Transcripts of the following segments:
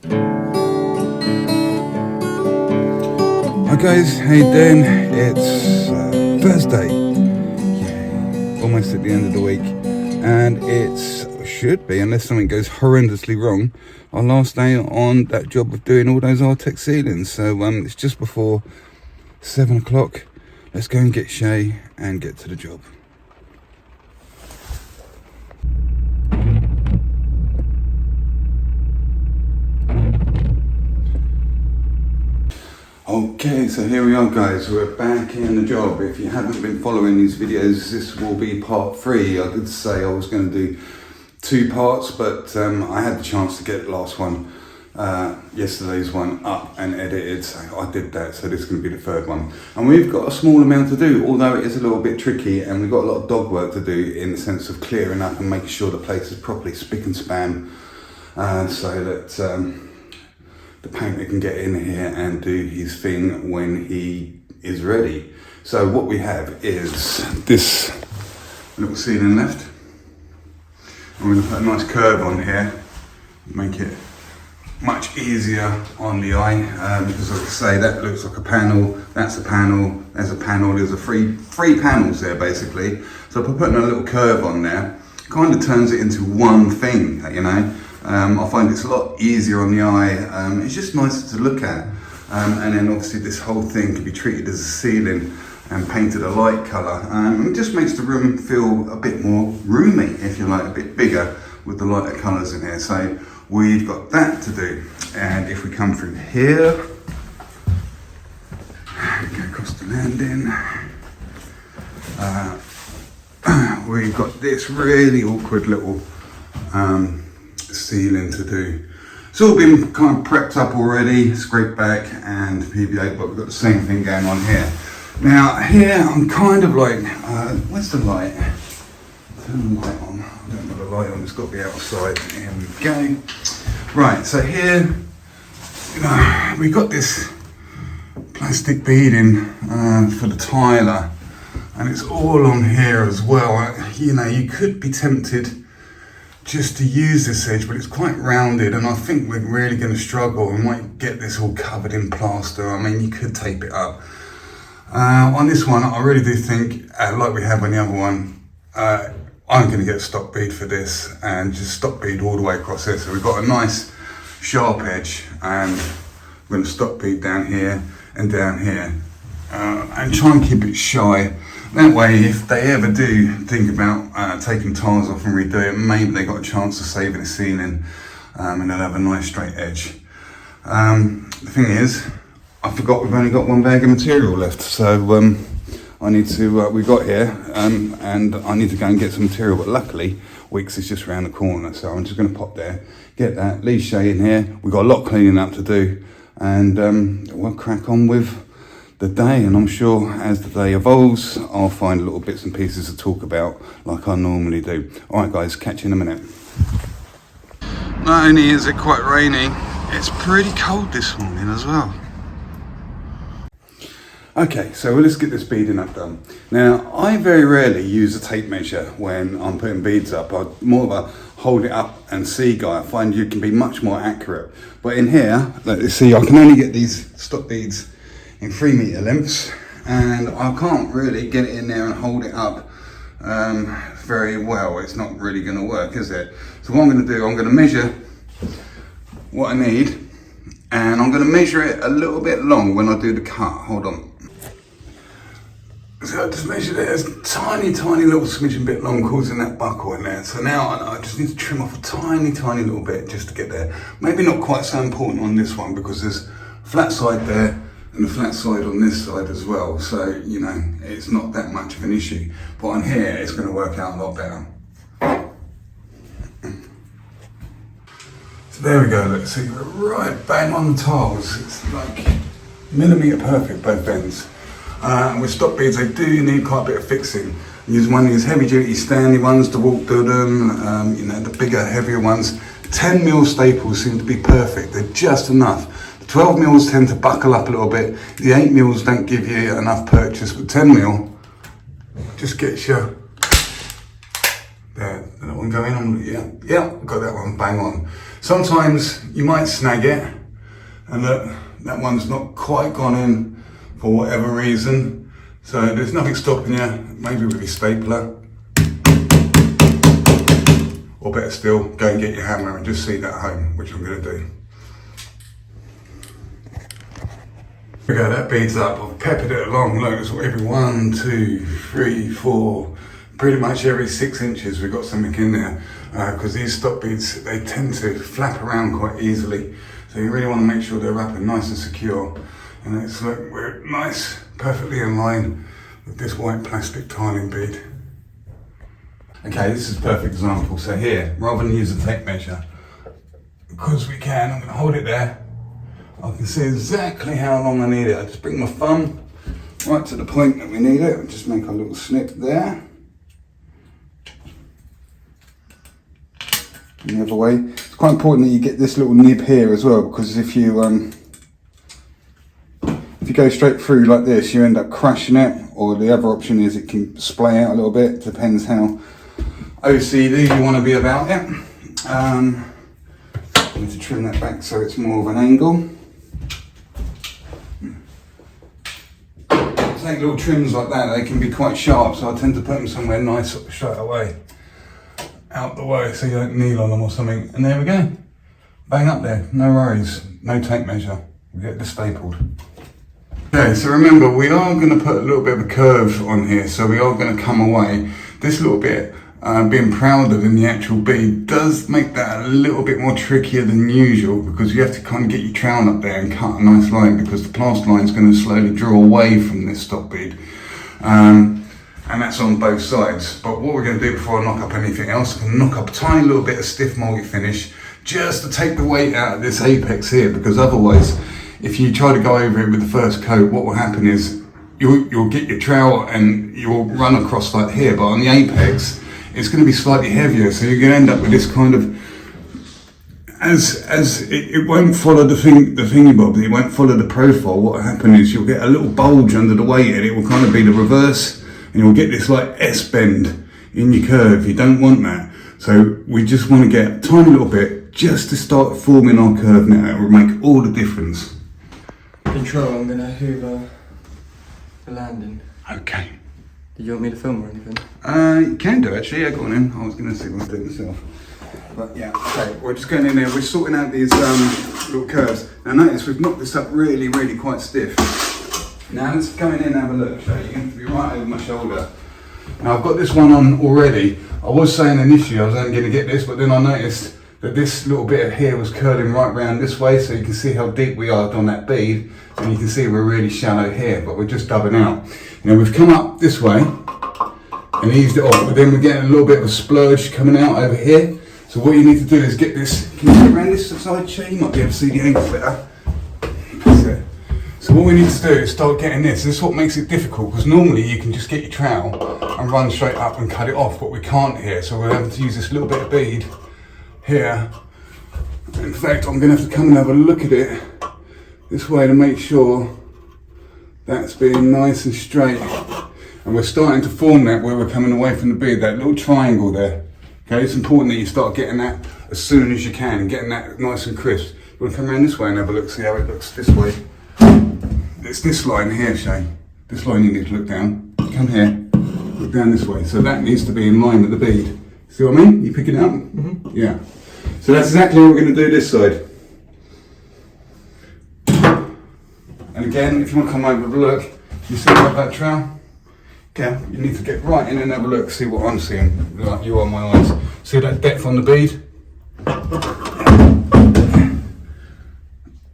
Hi guys, how you doing? It's Thursday, yeah, almost at the end of the week, and should be, unless something goes horrendously wrong, our last day on that job of doing all those artexed ceilings. So it's just before 7 o'clock. Let's go and get Shay and get to the job. Okay, so here we are guys, we're back in the job. If you haven't been following these videos, this will be part 3. I did say I was going to do 2 parts, but I had the chance to get the last one, yesterday's one, up and edited, so I did that, so this is going to be the 3rd one. And we've got a small amount to do, although it is a little bit tricky, and we've got a lot of dog work to do in the sense of clearing up and making sure the place is properly spick and span, so that the painter can get in here and do his thing when he is ready. So what we have is this little ceiling left. I'm going to put a nice curve on here, make it much easier on the eye, because like I say, that looks like a panel, that's a panel, there's a panel, there's three panels there basically. So by putting a little curve on there, it kind of turns it into one thing, you know. I find it's a lot easier on the eye, it's just nicer to look at, and then obviously this whole thing can be treated as a ceiling and painted a light colour. It just makes the room feel a bit more roomy, if you like, a bit bigger with the lighter colours in here. So we've got that to do, and if we come through here, go across the landing, we've got this really awkward little ceiling to do. It's all been kind of prepped up already, scraped back and PVA, but we've got the same thing going on here. Now here I'm kind of like, where's the light? Turn the light on. I don't know the light on, it's got to be outside. Here we go. Right, so here, you know, we've got this plastic beading for the tiler, and it's all on here as well. You know, you could be tempted just to use this edge, but it's quite rounded, and I think we're really going to struggle. We might get this all covered in plaster. I mean, you could tape it up. On this one, I really do think, like we have on the other one, I'm going to get a stop bead for this and just stop bead all the way across here. So we've got a nice sharp edge, and we're going to stop bead down here and down here, and try and keep it shy. That way, if they ever do think about taking tiles off and redo it, maybe they got a chance of saving the ceiling, and they'll have a nice straight edge. The thing is, I forgot we've only got 1 bag of material left, so I need to, we got here, and I need to go and get some material, but luckily, Wickes is just around the corner, so I'm just going to pop there, get that, leave Shay in here. We've got a lot of cleaning up to do, and we'll crack on with the day, and I'm sure as the day evolves, I'll find little bits and pieces to talk about like I normally do. Alright guys, catch you in a minute. Not only is it quite rainy, it's pretty cold this morning as well. Okay, so let's get this beading up done. Now, I very rarely use a tape measure when I'm putting beads up. I'm more of a hold it up and see guy. I find you can be much more accurate. But in here, let's see, I can only get these stop beads in 3 metre lengths, and I can't really get it in there and hold it up very well. It's not really going to work, is it? So what I'm going to do, I'm going to measure what I need, and I'm going to measure it a little bit long when I do the cut. Hold on. So I just measured it as tiny little smidgen bit long, causing that buckle in there. So now I just need to trim off a tiny little bit just to get there. Maybe not quite so important on this one because there's flat side there and a flat side on this side as well. So, you know, it's not that much of an issue. But on here, it's going to work out a lot better. So there we go, look, see, we're right bang on the tiles. It's like millimetre perfect, both ends. With stop beads, they do need quite a bit of fixing. Use one of these heavy duty Stanley ones to walk through them, you know, the bigger, heavier ones. 10mm staples seem to be perfect, they're just enough. 12mm tend to buckle up a little bit. The 8mm don't give you enough purchase, but 10mm just gets you there. That one going on? Yeah, got that one bang on. Sometimes you might snag it, and look, that one's not quite gone in for whatever reason. So there's nothing stopping you, maybe with your stapler. Or better still, go and get your hammer and just seat that home, which I'm going to do. There we go, that bead's up. I've peppered it along. Look, it's every 1, 2, 3, 4, pretty much every 6 inches we've got something in there. Because these stop beads, they tend to flap around quite easily. So you really want to make sure they're up and nice and secure. And it's look, we're nice, perfectly in line with this white plastic tiling bead. Okay, this is a perfect example. So here, rather than use a tape measure, because we can, I'm going to hold it there. I can see exactly how long I need it. I just bring my thumb right to the point that we need it. Just make a little snip there. And the other way. It's quite important that you get this little nib here as well, because if you go straight through like this, you end up crushing it. Or the other option is it can splay out a little bit. Depends how OCD you want to be about it. I need to trim that back so it's more of an angle. Take little trims like that, they can be quite sharp, so I tend to put them somewhere nice straight away. Out the way so you don't kneel on them or something. And there we go. Bang up there, no worries, no tape measure. We get this stapled. Okay, so remember we are going to put a little bit of a curve on here, so we are going to come away. This little bit, being prouder than the actual bead, does make that a little bit more trickier than usual, because you have to kind of get your trowel up there and cut a nice line, because the plaster line is going to slowly draw away from this stop bead. And that's on both sides. But what we're going to do before I knock up anything else, I'm going to knock up a tiny little bit of stiff multi-finish just to take the weight out of this apex here, because otherwise, if you try to go over it with the first coat, what will happen is you'll get your trowel and you'll run across like here, but on the apex, it's going to be slightly heavier, so you're going to end up with this kind of, it won't follow the thingy bob, it won't follow the profile. What will happen is you'll get a little bulge under the weight, and it will kind of be the reverse. And you'll get this like S-bend in your curve. You don't want that. So we just want to get a tiny little bit just to start forming our curve now. It will make all the difference. Control, I'm going to hoover the landing. Okay. Did you want me to film or anything? You can do actually, yeah, go on in. I was going to see what I do myself. But yeah, okay, we're just going in there. We're sorting out these little curves. Now notice we've knocked this up really, really quite stiff. Now let's go in and have a look, so you can be right over my shoulder. Now I've got this one on already. I was saying initially I was only going to get this, but then I noticed that this little bit of here was curling right round this way, so you can see how deep we are on that bead, and you can see we're really shallow here, but we're just dubbing out. Now we've come up this way and eased it off, but then we're getting a little bit of a splurge coming out over here. So what you need to do is get this, can you get around this side chair? You might be able to see the angle better. That's it. So what we need to do is start getting this. This is what makes it difficult, because normally you can just get your trowel and run straight up and cut it off, but we can't here. So we're having to use this little bit of bead here. In fact, I'm going to have to come and have a look at it this way to make sure that's being nice and straight. And we're starting to form that where we're coming away from the bead, that little triangle there. Okay, it's important that you start getting that as soon as you can, and getting that nice and crisp. You want to come around this way and have a look, see how it looks this way. It's this line here, Shane. This line you need to look down. Come here, look down this way. So that needs to be in line with the bead. See what I mean? You picking it up? Mm-hmm. Yeah. So that's exactly what we're going to do this side. And again, if you want to come over and look, you see that trowel? Okay, you need to get right in and have a look, see what I'm seeing, like you on my eyes. See that depth on the bead?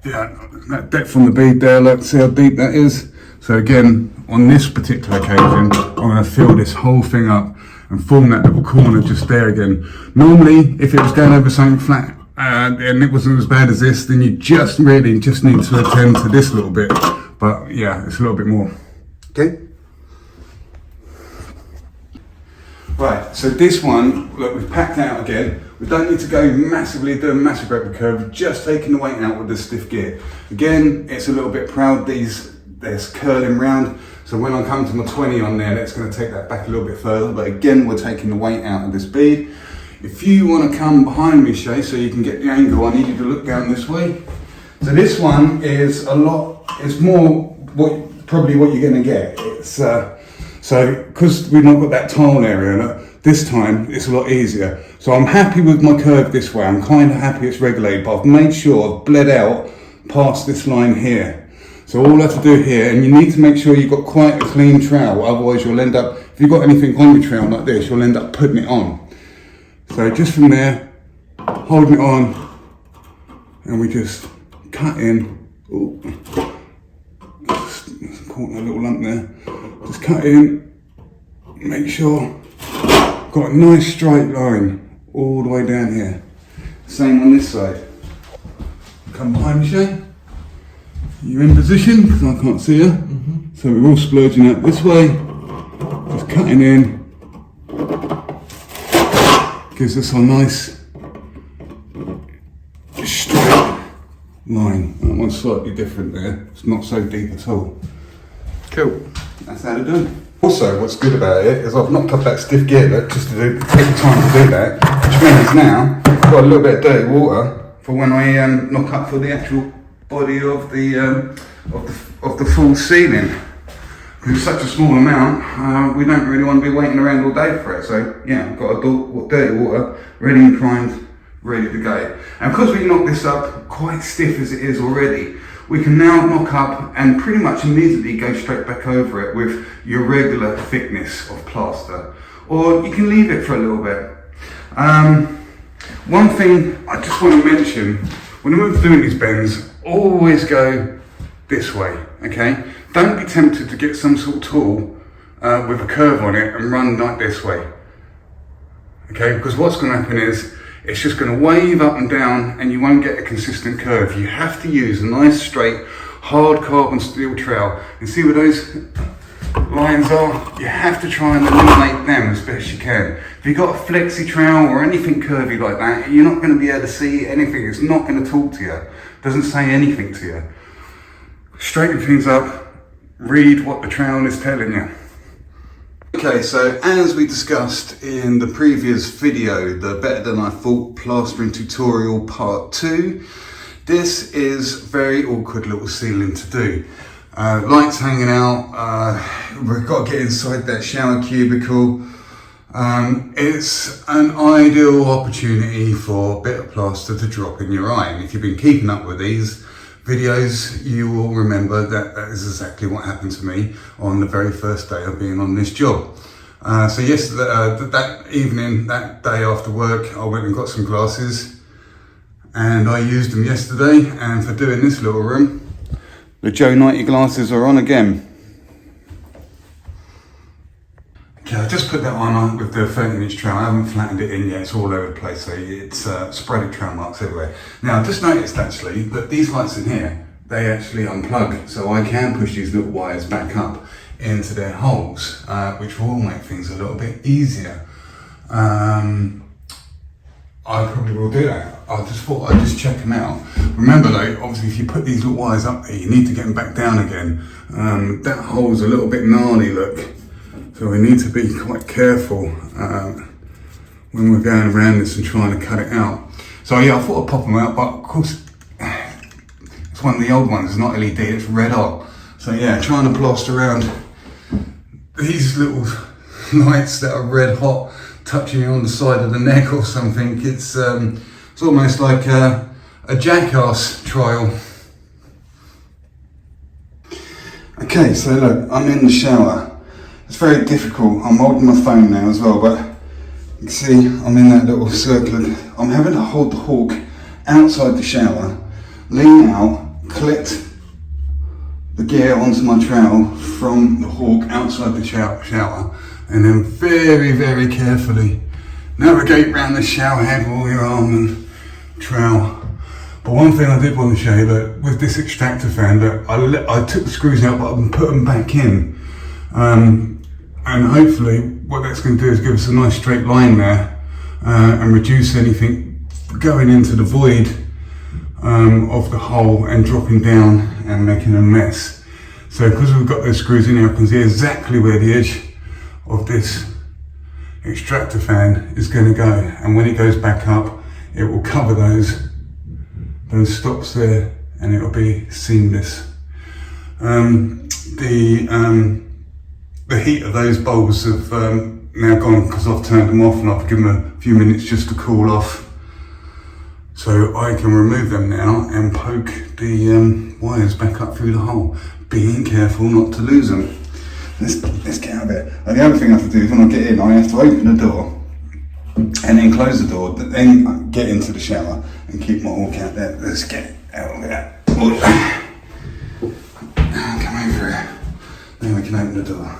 Yeah, that depth on the bead there, look, see how deep that is? So again, on this particular occasion, I'm going to fill this whole thing up and form that little corner just there again. Normally, if it was going over something flat and it wasn't as bad as this, then you just really need to attend to this little bit. But yeah, it's a little bit more. Okay? Right, so this one, look, we've packed out again. We don't need to go massively, do a massive rapid curve, we're just taking the weight out with the stiff gear. Again, it's a little bit proud, they're curling round. So when I come to my 20 on there, that's going to take that back a little bit further. But again, we're taking the weight out of this bead. If you want to come behind me, Shay, so you can get the angle, I need you to look down this way. So this one is it's more probably what you're going to get. It's so because we've not got that tile area, this time it's a lot easier. So I'm happy with my curve this way. I'm kind of happy it's regulated, but I've made sure I've bled out past this line here. So all I have to do here, and you need to make sure you've got quite a clean trowel, otherwise you'll end up, if you've got anything on your trowel like this, you'll end up putting it on. So just from there, holding it on, and we just cut in. Ooh. Just caught a little lump there. Just cut in, make sure, got a nice straight line all the way down here. Same on this side. Come behind me, Shane. You're in position, because I can't see you. So we're all splurging out this way, just cutting in. Gives us a nice straight line. That one's slightly different there. It's not so deep at all. Cool. That's how to do it. Also, what's good about it is I've knocked up that stiff gear bit just to take the time to do that, which means now I've got a little bit of dirty water for when I knock up for the actual body of the full ceiling. Because it's such a small amount, we don't really want to be waiting around all day for it. So yeah, I've got a dirty water ready and primed, ready to go. And because we knocked this up quite stiff as it is already, we can now knock up and pretty much immediately go straight back over it with your regular thickness of plaster. Or you can leave it for a little bit. One thing I just want to mention, when we're doing these bends, always go this way, okay? Don't be tempted to get some sort of tool with a curve on it and run like this way, okay? Because what's going to happen is it's just going to wave up and down and you won't get a consistent curve. You have to use a nice straight hard carbon steel trowel. You see where those lines are? You have to try and eliminate them as best you can. If you've got a flexi trowel or anything curvy like that, you're not going to be able to see anything. It's not going to talk to you. It doesn't say anything to you. Straighten things up. Read what the trowel is telling you. Okay, so as we discussed in the previous video, the Better Than I Thought Plastering Tutorial Part 2, this is very awkward little ceiling to do. Lights hanging out, we've got to get inside that shower cubicle. It's an ideal opportunity for a bit of plaster to drop in your eye. And if you've been keeping up with these videos, you will remember that that is exactly what happened to me on the very first day of being on this job. So yesterday, that evening, that day after work, I went and got some glasses and I used them yesterday, and for doing this little room, the Joe 90 glasses are on again. Okay, I just put that on with the 13-inch trowel. I haven't flattened it in yet, it's all over the place, so it's sporadic trowel marks everywhere. Now, I just noticed actually that these lights in here, they actually unplug, so I can push these little wires back up into their holes, which will make things a little bit easier. I probably will do that. I just thought I'd just check them out. Remember though, obviously if you put these little wires up there, you need to get them back down again. That hole's a little bit gnarly, look. So we need to be quite careful when we're going around this and trying to cut it out. So yeah, I thought I'd pop them out, but of course, it's one of the old ones, it's not LED, it's red hot. So yeah, trying to blast around these little lights that are red hot, touching you on the side of the neck or something, it's almost like a jackass trial. Okay, so look, I'm in the shower. It's very difficult. I'm holding my phone now as well, but you can see I'm in that little circle. I'm having to hold the hook outside the shower, lean out, collect the gear onto my trowel from the hook outside the shower, and then very, very carefully navigate around the shower head with all your arm and trowel. But one thing I did want to show you, that with this extractor fan, that I took the screws out but I put them back in. And hopefully what that's going to do is give us a nice straight line there and reduce anything going into the void of the hole and dropping down and making a mess. So because we've got those screws in here, I can see exactly where the edge of this extractor fan is going to go, and when it goes back up, it will cover those stops there, and it will be seamless. The heat of those bulbs have now gone because I've turned them off and I've given them a few minutes just to cool off. So I can remove them now and poke the wires back up through the hole, being careful not to lose them. Let's get out of it. And the other thing I have to do is when I get in, I have to open the door and then close the door, then get into the shower and keep my hawk out there. Let's get out of there. Come over here. Then we can open the door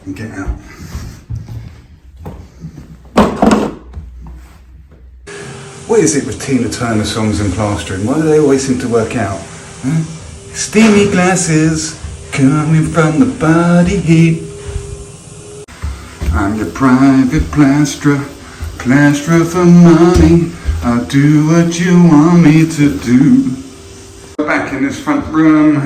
and get out. What is it with Tina Turner songs and plastering? Why do they always seem to work out? Huh? Steamy glasses coming from the body heat. I'm your private plasterer for money. I'll do what you want me to do. Back in this front room,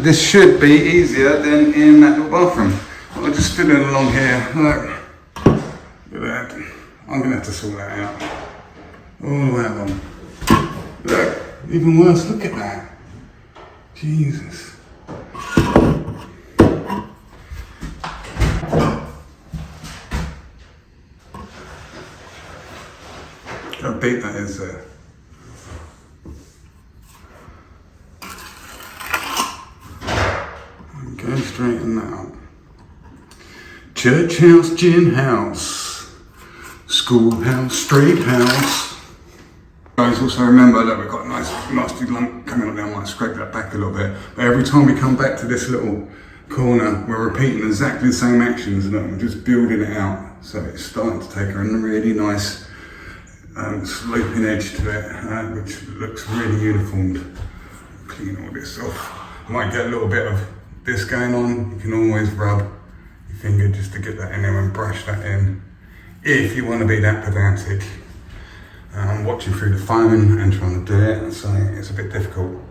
this should be easier than in that little bathroom. I'll just fiddle along here. Look at that. I'm gonna have to sort that out. All the way along. Look, even worse, look at that. Jesus. How big that is there. Go straighten that up. Church house, gin house, schoolhouse, street house. Guys, also remember that we've got a nice nasty lump coming up there. I might scrape that back a little bit. But every time we come back to this little corner, we're repeating exactly the same actions, and we're just building it out. So it's starting to take a really nice sloping edge to it, which looks really uniformed. Clean all this off. I might get a little bit of this going on. You can always rub your finger just to get that in there and brush that in. If you want to be that pedantic. I'm watching through the phone and trying to do it, so it's a bit difficult.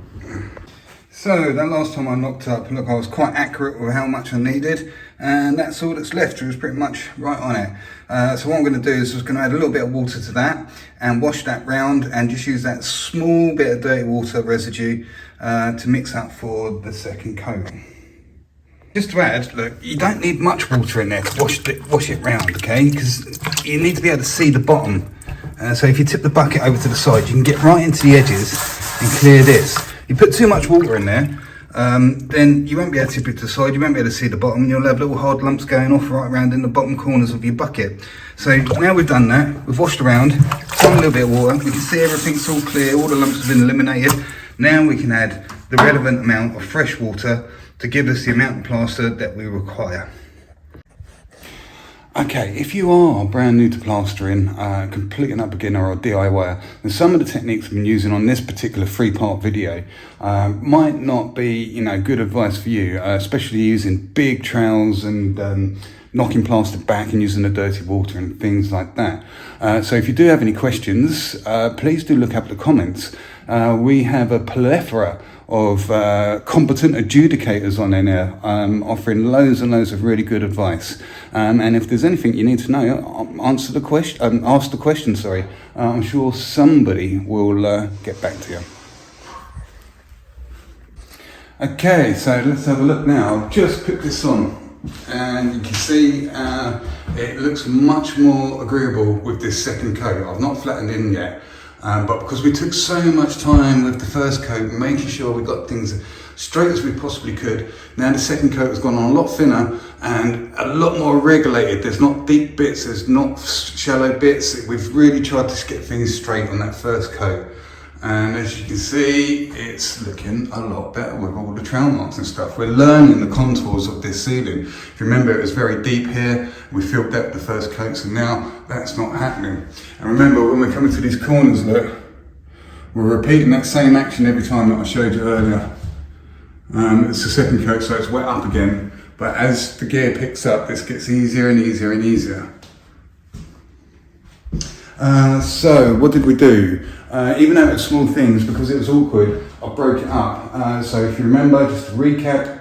So that last time I knocked up, look, I was quite accurate with how much I needed, and that's all that's left. It was pretty much right on it. So what I'm going to do is I'm going to add a little bit of water to that and wash that round and just use that small bit of dirty water residue to mix up for the second coat. Just to add, look, you don't need much water in there to wash it round, okay? Because you need to be able to see the bottom. So if you tip the bucket over to the side, you can get right into the edges and clear this. You put too much water in there, then you won't be able to tip it to the side, you won't be able to see the bottom, and you'll have little hard lumps going off right around in the bottom corners of your bucket. So now we've done that, we've washed around, thrown a little bit of water, we can see everything's all clear, all the lumps have been eliminated. Now we can add the relevant amount of fresh water to give us the amount of plaster that we require. Okay, if you are brand new to plastering, completely not beginner or DIY, then some of the techniques I've been using on this particular 3-part video might not be, good advice for you, especially using big trowels and knocking plaster back and using the dirty water and things like that. So if you do have any questions, please do look up the comments. We have a plethora of competent adjudicators on in there, offering loads and loads of really good advice. And if there's anything you need to know, ask the question. I'm sure somebody will get back to you. Okay, so let's have a look now. I've just put this on, and you can see it looks much more agreeable with this second coat. I've not flattened in yet. But because we took so much time with the first coat, making sure we got things straight as we possibly could, now the second coat has gone on a lot thinner and a lot more regulated. There's not deep bits, there's not shallow bits. We've really tried to get things straight on that first coat. And as you can see, it's looking a lot better with all the trowel marks and stuff. We're learning the contours of this ceiling. If you remember, it was very deep here. We filled that with the first coats, and now that's not happening. And remember, when we're coming to these corners, look, we're repeating that same action every time that I showed you earlier. It's the second coat, so it's wet up again. But as the gear picks up, this gets easier and easier and easier. So what did we do? Even though it was small things, because it was awkward, I broke it up. So if you remember, just to recap,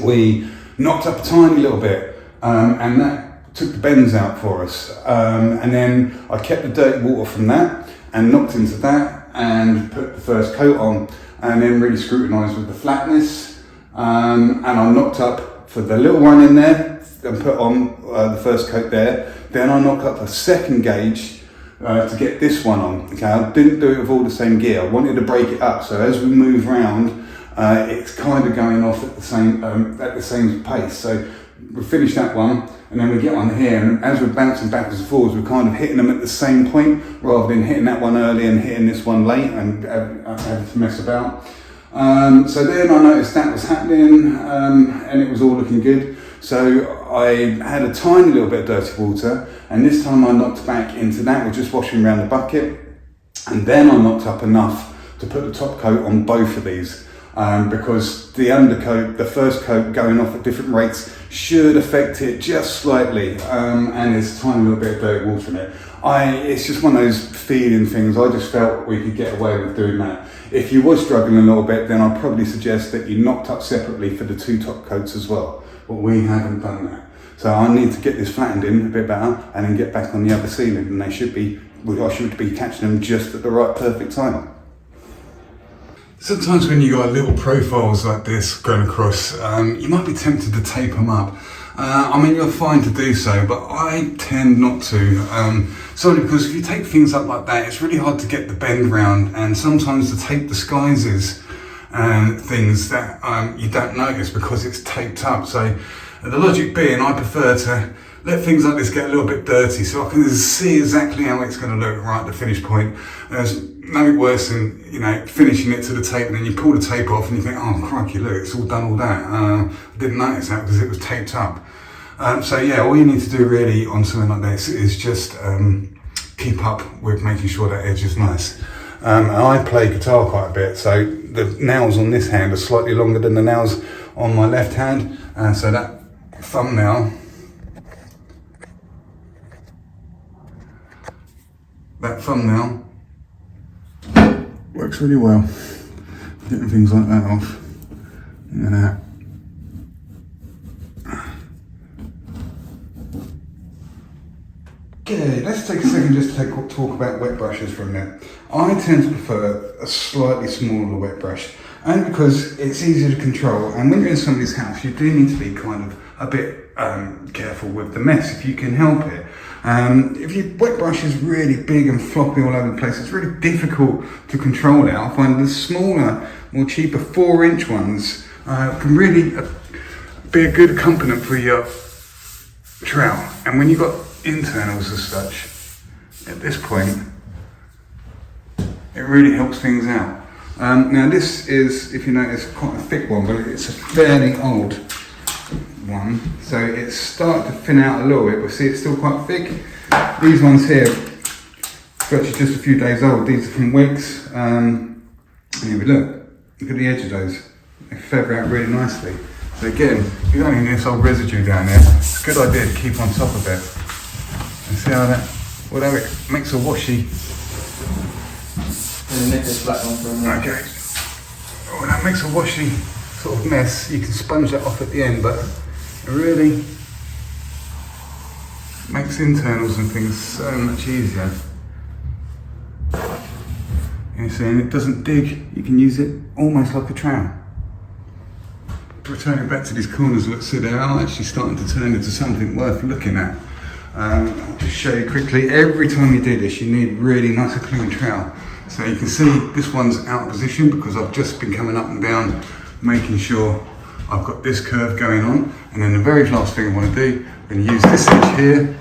we knocked up a tiny little bit, and that took the bends out for us, and then I kept the dirty water from that and knocked into that and put the first coat on, and then really scrutinised with the flatness, and I knocked up for the little one in there and put on the first coat there. Then I knocked up a second gauge to get this one on. Okay, I didn't do it with all the same gear. I wanted to break it up, so as we move around, it's kind of going off at the same pace. So we finish that one, and then we get on here, and as we're bouncing backwards and forwards, we're kind of hitting them at the same point, rather than hitting that one early and hitting this one late and having to mess about. So then I noticed that was happening, and it was all looking good. So I had a tiny little bit of dirty water, and this time I knocked back into that. We're just washing around the bucket, and then I knocked up enough to put the top coat on both of these. Because the undercoat, the first coat going off at different rates should affect it just slightly, and there's a tiny little bit of dirty water in it. It's just one of those feeling things. I just felt we could get away with doing that. If you were struggling a little bit, then I'd probably suggest that you knocked up separately for the two top coats as well. But we haven't done that. So I need to get this flattened in a bit better and then get back on the other ceiling, and I should be catching them just at the right perfect time. Sometimes when you got little profiles like this going across, you might be tempted to tape them up. I mean, you're fine to do so, but I tend not to. Solely because if you tape things up like that, it's really hard to get the bend round, and sometimes the tape disguises things that you don't notice because it's taped up. So the logic being, I prefer to let things like this get a little bit dirty so I can see exactly how it's going to look right at the finish point. There's no worse than, finishing it to the tape, and then you pull the tape off and you think, oh crikey, look, it's all done all that. I didn't notice that because it was taped up. So yeah, all you need to do really on something like this is just keep up with making sure that edge is nice. And I play guitar quite a bit, so the nails on this hand are slightly longer than the nails on my left hand, so that thumbnail works really well. Getting things like that off. Look at that. Okay, let's take a second just to talk about wet brushes for a minute. I tend to prefer a slightly smaller wet brush, and because it's easier to control, and when you're in somebody's house, you do need to be kind of a bit careful with the mess if you can help it. If your wet brush is really big and floppy all over the place, it's really difficult to control it. I find the smaller, more cheaper 4-inch ones can really be a good accompaniment for your trowel. And when you've got internals as such, at this point, it really helps things out. Now this is, if you notice, quite a thick one, but it's a fairly old one, so it's starting to thin out a little bit, but see it's still quite thick. These ones here, actually just a few days old. These are from Wigs, and here we look at the edge of those. They feather out really nicely. So again, if you're only this old residue down there, it's a good idea to keep on top of it. And see how that, although it makes a washy. And nick this black one for a minute. Okay. Oh, that makes a washy sort of mess. You can sponge that off at the end, but it really makes internals and things so much easier. You see, and it doesn't dig. You can use it almost like a trowel. Returning back to these corners that sit there, are actually starting to turn into something worth looking at. I'll just show you quickly. Every time you do this, you need really nice and clean trowel. So you can see this one's out of position because I've just been coming up and down, making sure I've got this curve going on. And then the very last thing I want to do, I'm going to use this edge here,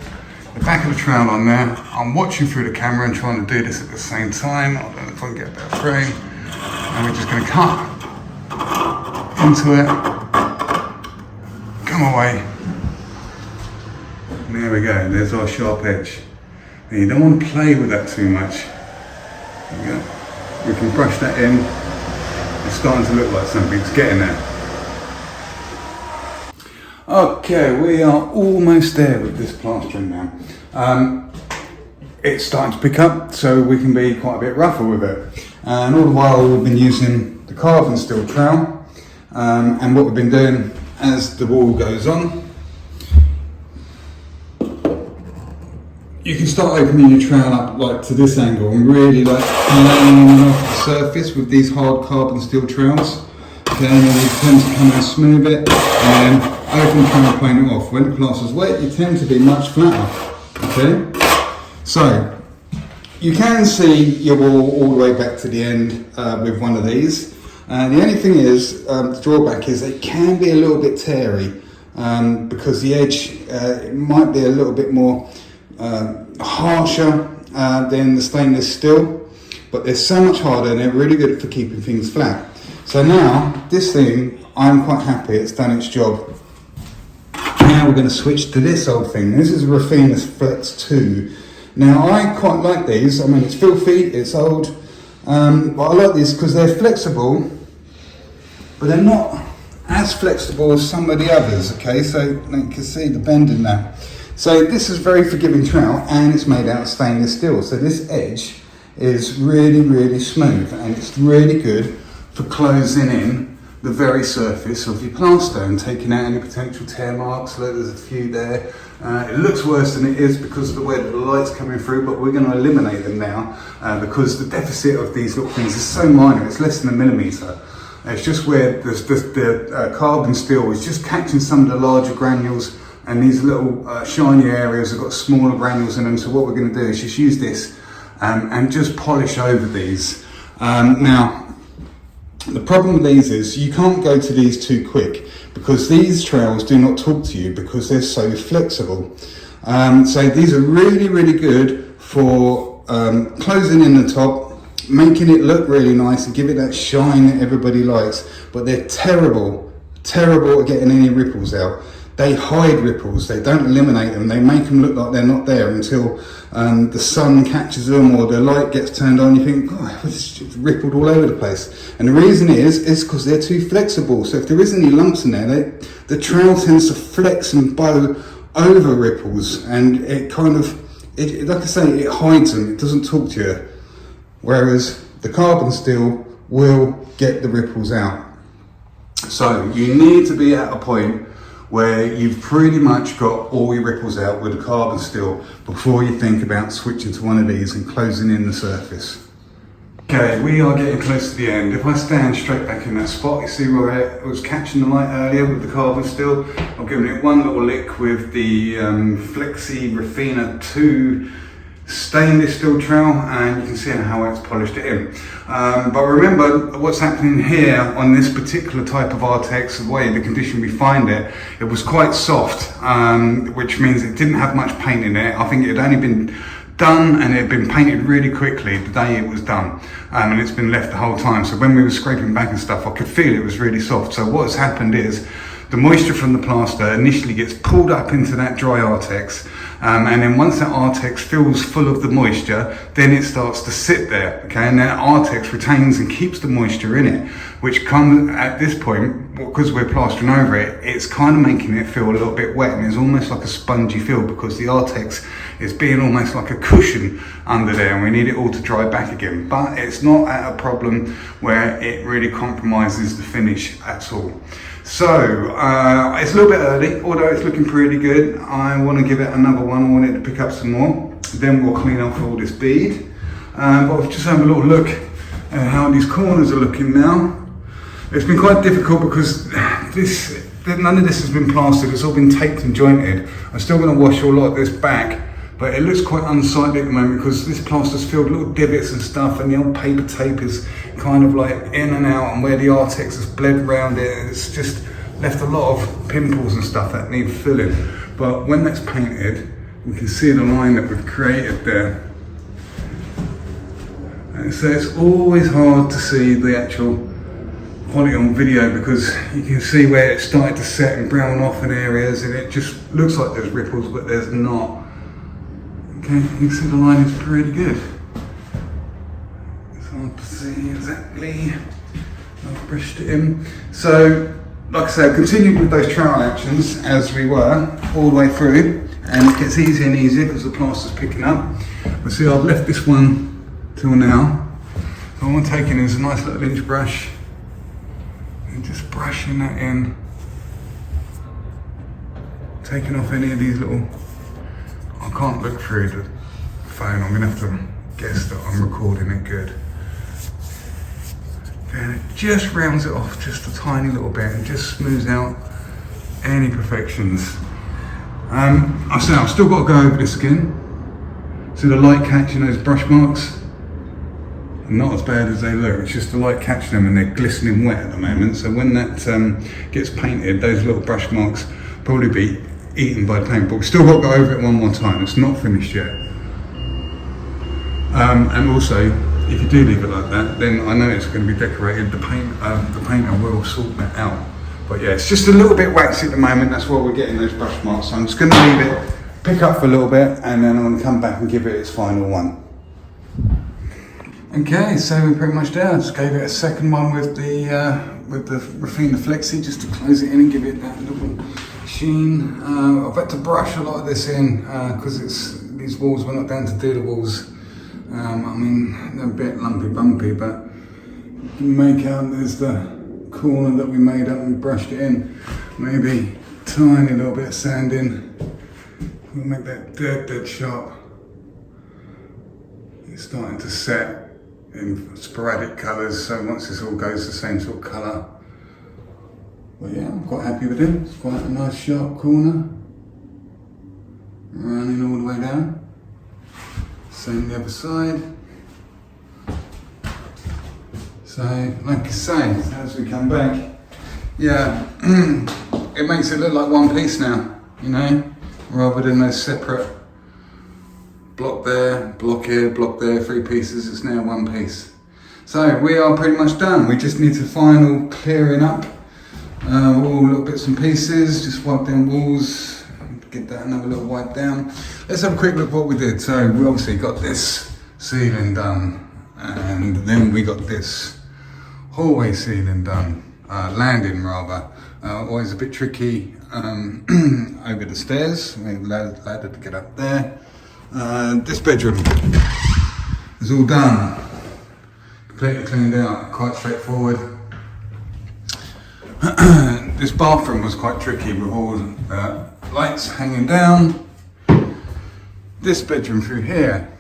the back of the trowel on there. I'm watching through the camera and trying to do this at the same time. I don't know if I can get a better frame. And we're just going to cut into it, come away. And there we go, there's our sharp edge. And you don't want to play with that too much. There we go. We can brush that in. It's starting to look like something's getting there. Okay, we are almost there with this plastering now. It's starting to pick up, so we can be quite a bit rougher with it. And all the while we've been using the carbon steel trowel. And what we've been doing as the wall goes on, you can start opening your trowel up like to this angle and really like laying off the surface with these hard carbon steel trowels. Okay, and then you tend to come and smooth it and then open the trowel, plane it off. When the plaster's wet, you tend to be much flatter. Okay, so you can see your wall all the way back to the end with one of these. The only thing is, the drawback is it can be a little bit teary because the edge might be a little bit more harsher than the stainless steel, but they're so much harder and they're really good for keeping things flat. So now, this thing, I'm quite happy it's done its job. Now we're going to switch to this old thing. This is a Raffinus Flex 2. Now I quite like these. I mean, it's filthy, it's old, but I like these because they're flexible, but they're not as flexible as some of the others. Okay, so you can see the bend in that. So this is very forgiving trowel, and it's made out of stainless steel. So this edge is really, really smooth, and it's really good for closing in the very surface of your plaster and taking out any potential tear marks. Look, there's a few there. It looks worse than it is because of the way that the light's coming through, but we're going to eliminate them now because the deficit of these little things is so minor, it's less than a millimetre. It's just where the carbon steel is just catching some of the larger granules, and these little shiny areas have got smaller granules in them. So what we're going to do is just use this and just polish over these. Now, the problem with these is you can't go to these too quick because these trowels do not talk to you because they're so flexible. So these are really, really good for closing in the top, making it look really nice and give it that shine that everybody likes, but they're terrible at getting any ripples out. They hide ripples, they don't eliminate them, they make them look like they're not there until the sun catches them or the light gets turned on. You think, oh, it's rippled all over the place. And the reason is because they're too flexible. So if there is any lumps in there, the trowel tends to flex and bow over ripples, and it kind of, like I say, it hides them, it doesn't talk to you. Whereas the carbon steel will get the ripples out. So you need to be at a point where you've pretty much got all your ripples out with the carbon steel before you think about switching to one of these and closing in the surface. Okay, we are getting close to the end. If I stand straight back in that spot, you see where I was catching the light earlier with the carbon steel? I'm giving it one little lick with the Flexi Raffina 2 stainless steel trowel, and you can see how it's polished it in. But remember what's happening here on this particular type of artex, the way the condition we find it, it was quite soft, which means it didn't have much paint in it. I think it had only been done and it had been painted really quickly the day it was done, and it's been left the whole time. So when we were scraping back and stuff, I could feel it was really soft. So what's happened is the moisture from the plaster initially gets pulled up into that dry artex, and then once that artex fills full of the moisture, then it starts to sit there, okay, and that artex retains and keeps the moisture in it, which comes at this point, because we're plastering over it, it's kind of making it feel a little bit wet, and it's almost like a spongy feel because the artex is being almost like a cushion under there, and we need it all to dry back again. But it's not at a problem where it really compromises the finish at all. So it's a little bit early, although it's looking pretty good. I want to give it another one. I want it to pick up some more. Then we'll clean off all this bead. But I've just had a little look at how these corners are looking now. It's been quite difficult because none of this has been plastered. It's all been taped and jointed. I'm still going to wash all of this back, but it looks quite unsightly at the moment because this plaster's filled little divots and stuff, and the old paper tape is kind of like in and out, and where the artex has bled around it, it's just left a lot of pimples and stuff that need filling. But when that's painted, we can see the line that we've created there. And so it's always hard to see the actual quality on video because you can see where it started to set and brown off in areas, and it just looks like there's ripples, but there's not. Okay, you can see the line is pretty good. It's hard to see exactly. I've brushed it in. So, like I said, continued with those trowel actions as we were all the way through, and it gets easier and easier because the plaster's picking up. But see, I've left this one till now. So what I'm taking is a nice little inch brush and just brushing that in, taking off any of these little, I can't look through phone, I'm gonna have to guess that I'm recording it good. And it just rounds it off just a tiny little bit and just smooths out any imperfections. I've still got to go over this again. So the light catching those brush marks, not as bad as they look. It's just the light catching them and they're glistening wet at the moment. So when that gets painted, those little brush marks probably be eaten by the paint. But we've still got to go over it one more time. It's not finished yet. And also, if you do leave it like that, then I know it's going to be decorated. The painter will sort that out. But yeah, it's just a little bit waxy at the moment. That's why we're getting those brush marks. So I'm just going to leave it pick up for a little bit, and then I'm going to come back and give it its final one. Okay, so we're pretty much there. I just gave it a second one with the Rafina Flexi just to close it in and give it that little sheen. I've had to brush a lot of this in because these walls were not down to do the walls. I mean, they're a bit lumpy bumpy, but you can make out there's the corner that we made up and we brushed it in. Maybe tiny little bit of sanding. We'll make that dead sharp. It's starting to set in sporadic colours, so once this all goes the same sort of colour. But yeah, I'm quite happy with it. It's quite a nice sharp corner. Running all the way down. Same the other side. So, like I say, as we come back, yeah, it makes it look like one piece now, you know, rather than those separate block there, block here, block there, 3 pieces. It's now one piece. So we are pretty much done. We just need to final clearing up all little bits and pieces, just wipe down walls, get that another little wipe down. Let's have a quick look what we did. So we obviously got this ceiling done, and then we got this hallway ceiling done, landing rather. Always a bit tricky over the stairs. We had a ladder to get up there. This bedroom is all done, completely cleaned out, quite straightforward. This bathroom was quite tricky with all the lights hanging down. This bedroom through here,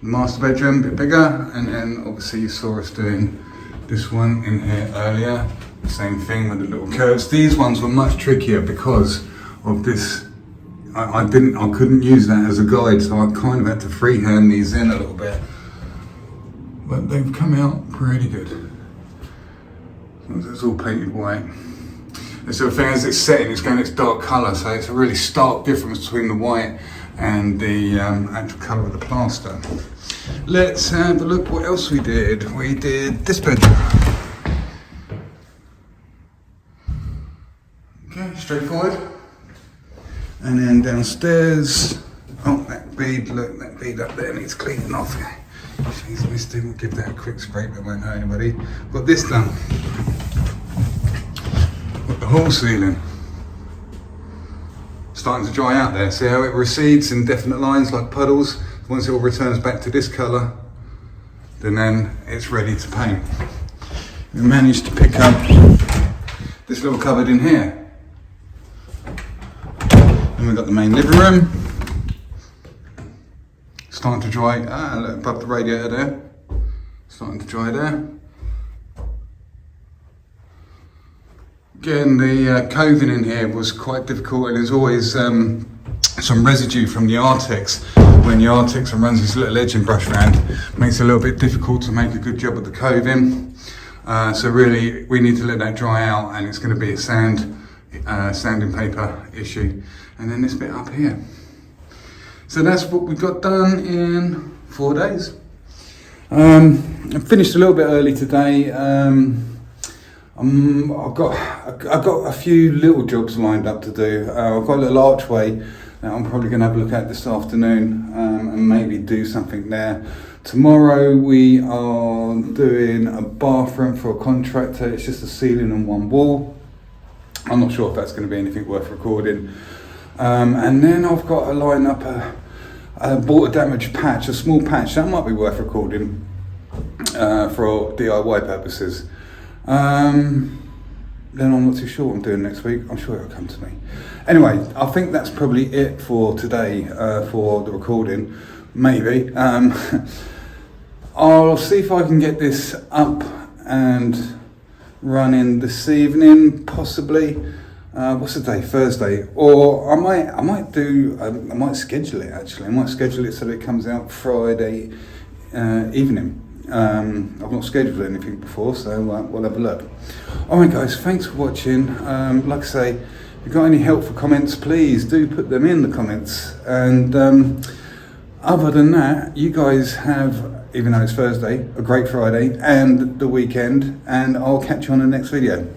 the master bedroom, a bit bigger, and then obviously you saw us doing this one in here earlier. Same thing with the little curves. These ones were much trickier because of this. I couldn't use that as a guide, so I kind of had to freehand these in a little bit. But they've come out pretty good. It's all painted white. The sort of thing as it's setting, it's going its dark colour, so it's a really stark difference between the white and the actual colour of the plaster. Let's have a look what else we did. We did this bedroom. Okay, straightforward. And then downstairs, oh, that bead, look, that bead up there needs cleaning off. She's misty, we'll give that a quick scrape, it won't hurt anybody. Got this done. Got the whole ceiling. Starting to dry out there. See how it recedes in definite lines like puddles? Once it all returns back to this colour, then it's ready to paint. We managed to pick up this little cupboard in here. Then we've got the main living room. Starting to dry, look, above the radiator there. Starting to dry there. Again, the coving in here was quite difficult, and there's always some residue from the artexed. When the artexed runs this little edging brush around, it makes it a little bit difficult to make a good job of the coving. So really, we need to let that dry out, and it's going to be a sanding paper issue. And then this bit up here. So that's what we got done in 4 days. I finished a little bit early today. I've got a few little jobs lined up to do. I've got a little archway that I'm probably going to have a look at this afternoon and maybe do something there. Tomorrow we are doing a bathroom for a contractor. It's just a ceiling and one wall. I'm not sure if that's going to be anything worth recording. And then I've got to line up a water damage patch, a small patch that might be worth recording for DIY purposes. Then I'm not too sure what I'm doing next week. I'm sure it'll come to me. Anyway, I think that's probably it for today for the recording. maybe. I'll see if I can get this up and running this evening, possibly. What's the day? Thursday. Or I might schedule it actually. I might schedule it so that it comes out Friday evening. I've not scheduled anything before, so we'll have a look. Alright guys, thanks for watching. Like I say, if you've got any helpful comments, please do put them in the comments. And other than that, you guys have, even though it's Thursday, a great Friday and the weekend, and I'll catch you on the next video.